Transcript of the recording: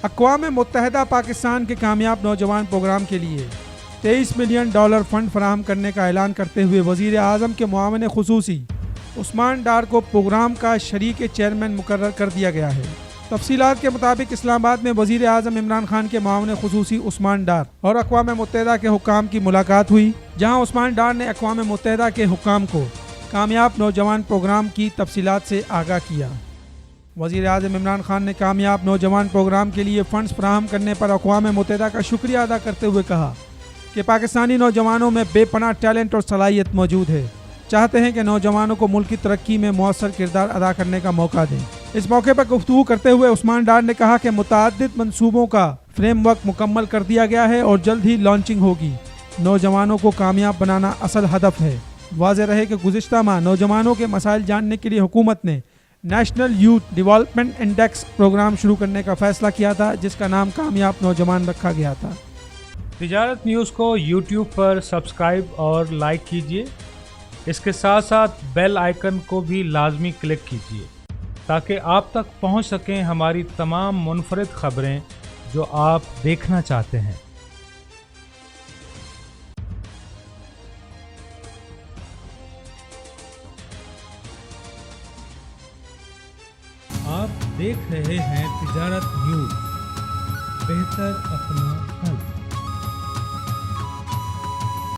اقوام متحدہ پاکستان کے کامیاب نوجوان پروگرام کے لیے $23 ملین فنڈ فراہم کرنے کا اعلان کرتے ہوئے وزیر اعظم کے معاون خصوصی عثمان ڈار کو پروگرام کا شریک چیئرمین مقرر کر دیا گیا ہے۔ تفصیلات کے مطابق اسلام آباد میں وزیر اعظم عمران خان کے معاون خصوصی عثمان ڈار اور اقوام متحدہ کے حکام کی ملاقات ہوئی، جہاں عثمان ڈار نے اقوام متحدہ کے حکام کو کامیاب نوجوان پروگرام کی تفصیلات سے آگاہ کیا۔ وزیر اعظم عمران خان نے کامیاب نوجوان پروگرام کے لیے فنڈز فراہم کرنے پر اقوام متحدہ کا شکریہ ادا کرتے ہوئے کہا کہ پاکستانی نوجوانوں میں بے پناہ ٹیلنٹ اور صلاحیت موجود ہے، چاہتے ہیں کہ نوجوانوں کو ملک کی ترقی میں مؤثر کردار ادا کرنے کا موقع دیں۔ اس موقع پر گفتگو کرتے ہوئے عثمان ڈار نے کہا کہ متعدد منصوبوں کا فریم ورک مکمل کر دیا گیا ہے اور جلد ہی لانچنگ ہوگی۔ نوجوانوں کو کامیاب بنانا اصل ہدف ہے۔ واضح رہے کہ گزشتہ ماہ نوجوانوں کے مسائل جاننے کے لیے حکومت نے national youth development index programme شروع کرنے کا فیصلہ کیا تھا، جس کا نام کامیاب نوجوان رکھا گیا تھا۔ تجارت نیوز کو یوٹیوب پر سبسکرائب اور لائک کیجیے۔ اس کے ساتھ ساتھ بیل آئیکن کو بھی لازمی کلک کیجیے تاکہ آپ تک پہنچ سکیں ہماری تمام منفرد خبریں جو آپ دیکھنا چاہتے ہیں۔ آپ دیکھ رہے ہیں تجارت نیوز، بہتر اپنا حل۔